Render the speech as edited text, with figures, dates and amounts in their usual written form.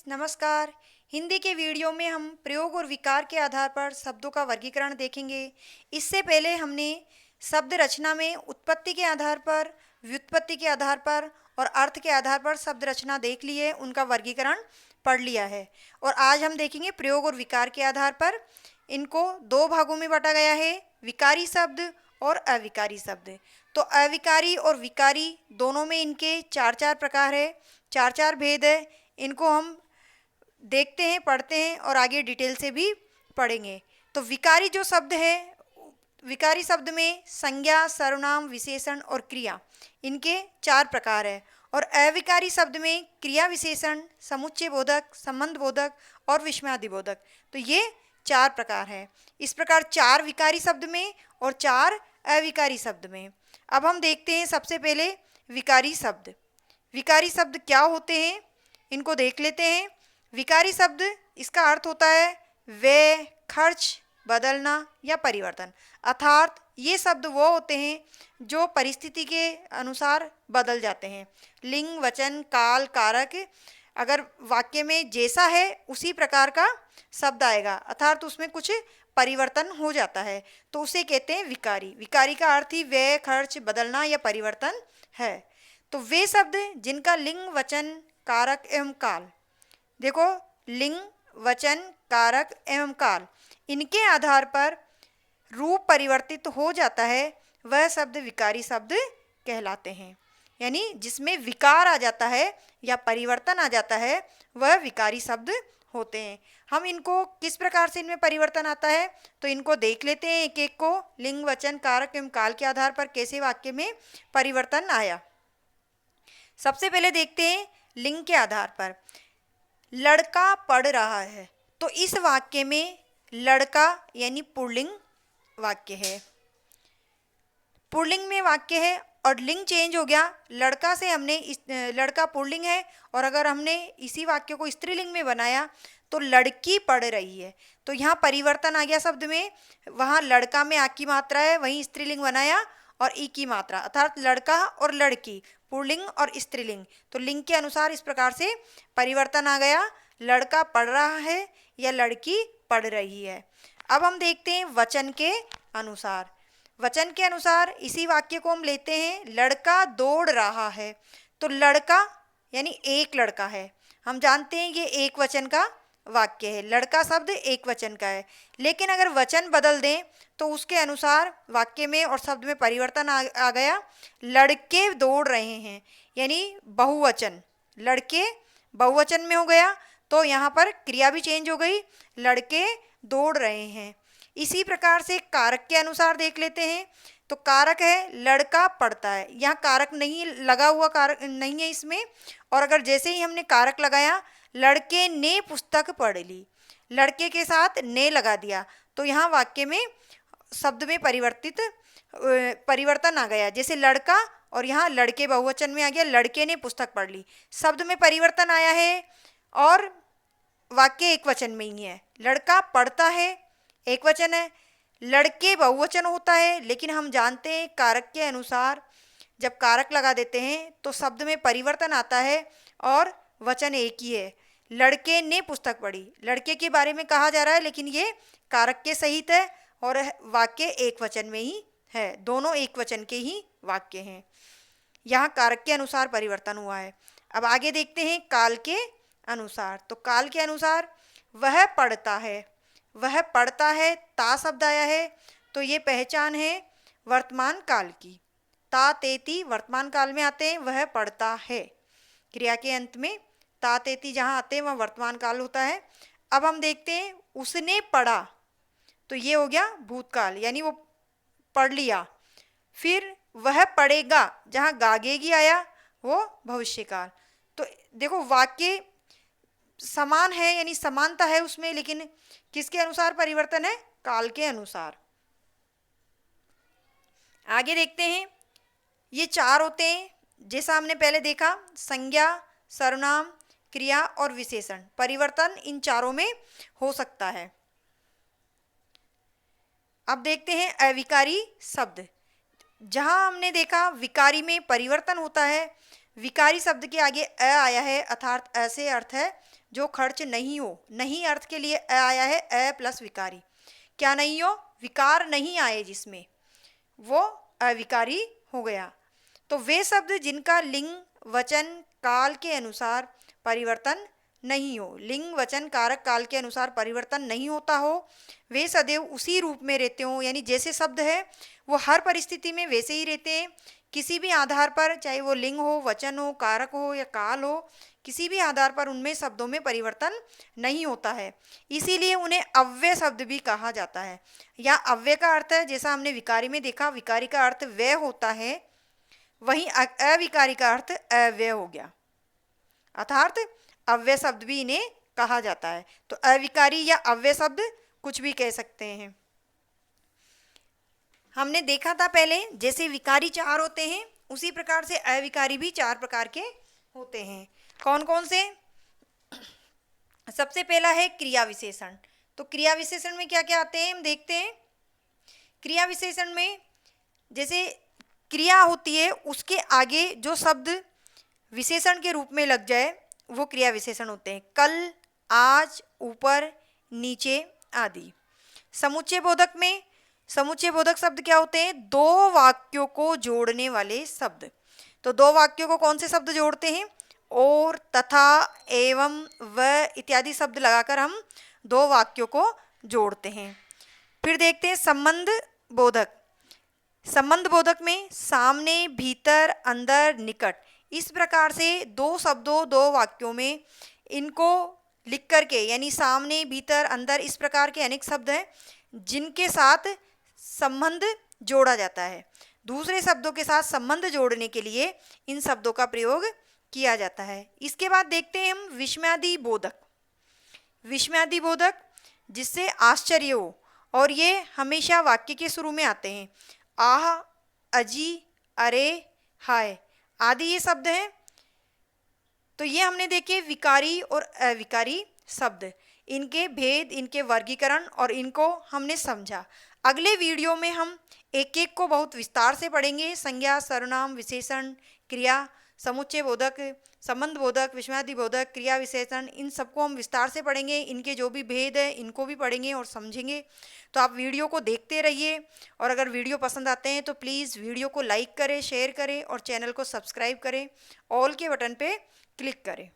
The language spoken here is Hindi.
फ्रेंड्स, नमस्कार। हिंदी के वीडियो में हम प्रयोग और विकार के आधार पर शब्दों का वर्गीकरण देखेंगे। इससे पहले हमने शब्द रचना में उत्पत्ति के आधार पर, व्युत्पत्ति के आधार पर और अर्थ के आधार पर शब्द रचना देख ली है, उनका वर्गीकरण पढ़ लिया है। और आज हम देखेंगे प्रयोग और विकार के आधार पर। इनको दो भागों में बांटा गया है, विकारी शब्द और अविकारी शब्द। तो अविकारी और विकारी दोनों में इनके चार चार प्रकार है, चार चार भेद है। इनको हम देखते हैं, पढ़ते हैं और आगे डिटेल से भी पढ़ेंगे। तो विकारी जो शब्द है, विकारी शब्द में संज्ञा, सर्वनाम, विशेषण और क्रिया, इनके चार प्रकार है। और अविकारी शब्द में क्रिया विशेषण, समुच्चय बोधक, संबंध बोधक और विस्मयादि बोधक। तो ये चार प्रकार है। इस प्रकार चार विकारी शब्द में और चार अविकारी शब्द में। अब हम देखते हैं सबसे पहले विकारी शब्द। विकारी शब्द क्या होते हैं, इनको देख लेते हैं। विकारी शब्द, इसका अर्थ होता है व्यय, खर्च, बदलना या परिवर्तन। अर्थात ये शब्द वो होते हैं जो परिस्थिति के अनुसार बदल जाते हैं। लिंग, वचन, काल, कारक, अगर वाक्य में जैसा है उसी प्रकार का शब्द आएगा, अर्थात उसमें कुछ परिवर्तन हो जाता है, तो उसे कहते हैं विकारी। विकारी का अर्थ ही व्यय, खर्च, बदलना या परिवर्तन है। तो वे शब्द जिनका लिंग, वचन, कारक एवं काल, देखो लिंग, वचन, कारक एवं काल, इनके आधार पर रूप परिवर्तित हो जाता है, वह शब्द विकारी शब्द कहलाते हैं। यानी जिसमें विकार आ जाता है या परिवर्तन आ जाता है, वह विकारी शब्द होते हैं। हम इनको किस प्रकार से इनमें परिवर्तन आता है, तो इनको देख लेते हैं एक एक को। लिंग, वचन, कारक एवं काल के आधार पर कैसे वाक्य में परिवर्तन आया। सबसे पहले देखते हैं लिंग के आधार पर। लड़का पढ़ रहा है, तो इस वाक्य में लड़का यानी पुल्लिंग वाक्य है। पुल्लिंग में वाक्य है और लिंग चेंज हो गया। लड़का से हमने लड़का पुल्लिंग है, और अगर हमने इसी वाक्य को स्त्रीलिंग में बनाया तो लड़की पढ़ रही है। तो यहाँ परिवर्तन आ गया शब्द में। वहाँ लड़का में आ की मात्रा है, वहीं स्त्रीलिंग बनाया और ई की मात्रा, अर्थात लड़का और लड़की, पुल्लिंग और स्त्रीलिंग। तो लिंग के अनुसार इस प्रकार से परिवर्तन आ गया। लड़का पढ़ रहा है या लड़की पढ़ रही है। अब हम देखते हैं वचन के अनुसार। वचन के अनुसार इसी वाक्य को हम लेते हैं, लड़का दौड़ रहा है। तो लड़का यानी एक लड़का है। हम जानते हैं ये एक वचन का वाक्य है, लड़का शब्द एक वचन का है। लेकिन अगर वचन बदल दें तो उसके अनुसार वाक्य में और शब्द में परिवर्तन आ गया। लड़के दौड़ रहे हैं, यानी बहुवचन, लड़के बहुवचन में हो गया, तो यहाँ पर क्रिया भी चेंज हो गई, लड़के दौड़ रहे हैं। इसी प्रकार से कारक के अनुसार देख लेते हैं। तो कारक है लड़का पढ़ता है, यहाँ कारक नहीं लगा हुआ, कारक नहीं है इसमें। और अगर जैसे ही हमने कारक लगाया, लड़के ने पुस्तक पढ़ ली, लड़के के साथ ने लगा दिया, तो यहाँ वाक्य में शब्द में परिवर्तन आ गया। जैसे लड़का और यहाँ लड़के बहुवचन में आ गया, लड़के ने पुस्तक पढ़ ली, शब्द में परिवर्तन आया है और वाक्य एक वचन में ही है। लड़का पढ़ता है एक वचन है, लड़के बहुवचन होता है, लेकिन हम जानते हैं कारक के अनुसार जब कारक लगा देते हैं तो शब्द में परिवर्तन आता है और वचन एक ही है। लड़के ने पुस्तक पढ़ी, लड़के के बारे में कहा जा रहा है, लेकिन ये कारक के सहित है और वाक्य एक वचन में ही है। दोनों एक वचन के ही वाक्य हैं। यहाँ कारक के अनुसार परिवर्तन हुआ है। अब आगे देखते हैं काल के अनुसार। तो काल के अनुसार वह पढ़ता है, वह पढ़ता है, ता शब्द आया है, तो ये पहचान है वर्तमान काल की। ता तेती वर्तमान काल में आते हैं, वह पढ़ता है। क्रिया के अंत में ता तेती जहाँ आते हैं वह वर्तमान काल होता है। अब हम देखते हैं उसने पढ़ा, तो ये हो गया भूतकाल, यानी वो पढ़ लिया। फिर वह पढ़ेगा, जहाँ गागेगी आया वो भविष्यकाल। तो देखो वाक्य समान है, यानी समानता है उसमें, लेकिन किसके अनुसार परिवर्तन है, काल के अनुसार। आगे देखते हैं, ये चार होते हैं जैसा हमने पहले देखा, संज्ञा, सर्वनाम, क्रिया और विशेषण। परिवर्तन इन चारों में हो सकता है। अब देखते हैं अविकारी शब्द। जहां हमने देखा विकारी में परिवर्तन होता है, विकारी शब्द के आगे अ आया है, अर्थात अ से अर्थ है जो खर्च नहीं हो, नहीं अर्थ के लिए अ आया है, अ प्लस विकारी। क्या नहीं हो? विकार नहीं आए जिसमें, वो अविकारी हो गया। तो वे शब्द जिनका लिंग वचन काल के अनुसार परिवर्तन नहीं हो, लिंग वचन कारक काल के अनुसार परिवर्तन नहीं होता हो, वे सदैव उसी रूप में रहते हो, यानी जैसे शब्द है वो हर परिस्थिति में वैसे ही रहते हैं। किसी भी आधार पर, चाहे वो लिंग हो, वचन हो, कारक हो या काल हो, किसी भी आधार पर उनमें शब्दों में परिवर्तन नहीं होता है। इसीलिए उन्हें अव्यय शब्द भी कहा जाता है। या अव्यय का अर्थ है, जैसा हमने विकारी में देखा, विकारी का अर्थ व्यय होता है, वहीं अविकारी का अर्थ अव्यय हो गया, अर्थात अव्यय शब्द भी इन्हें कहा जाता है। तो अविकारी या अव्यय शब्द कुछ भी कह सकते हैं। हमने देखा था पहले, जैसे विकारी 4 होते हैं, उसी प्रकार से अविकारी भी 4 प्रकार के होते हैं। कौन कौन से? सबसे पहला है क्रिया विशेषण। तो क्रिया विशेषण में क्या क्या आते हैं हम देखते हैं। क्रिया विशेषण में जैसे क्रिया होती है, उसके आगे जो शब्द विशेषण के रूप में लग जाए वो क्रिया विशेषण होते हैं। कल, आज, ऊपर, नीचे आदि। समुच्चय बोधक में, समुच्चय बोधक शब्द क्या होते हैं? 2 वाक्यों को जोड़ने वाले शब्द। तो 2 वाक्यों को कौन से शब्द जोड़ते हैं? और, तथा, एवं, व इत्यादि शब्द लगाकर हम 2 वाक्यों को जोड़ते हैं। फिर देखते हैं संबंध बोधक। संबंध बोधक में सामने, भीतर, अंदर, निकट, इस प्रकार से 2 शब्दों, 2 वाक्यों में इनको लिख करके, यानी सामने, भीतर, अंदर, इस प्रकार के अनेक शब्द हैं जिनके साथ संबंध जोड़ा जाता है। दूसरे शब्दों के साथ संबंध जोड़ने के लिए इन शब्दों का प्रयोग किया जाता है। इसके बाद देखते हैं हम विस्मयादि बोधक। विस्मयादि बोधक जिससे आश्चर्य हो, और ये हमेशा वाक्य के शुरू में आते हैं। आह, अजी, अरे, हाय आदि ये शब्द हैं। तो ये हमने देखे विकारी और अविकारी शब्द, इनके भेद, इनके वर्गीकरण और इनको हमने समझा। अगले वीडियो में हम एक एक को बहुत विस्तार से पढ़ेंगे। संज्ञा, सर्वनाम, विशेषण, क्रिया, समुच्चय बोधक, संबंध बोधक, विस्मयादि बोधक, क्रिया विशेषण, इन सबको हम विस्तार से पढ़ेंगे। इनके जो भी भेद है इनको भी पढ़ेंगे और समझेंगे। तो आप वीडियो को देखते रहिए, और अगर वीडियो पसंद आते हैं तो प्लीज़ वीडियो को लाइक करें, शेयर करें और चैनल को सब्सक्राइब करें, ऑल के बटन पे क्लिक करें।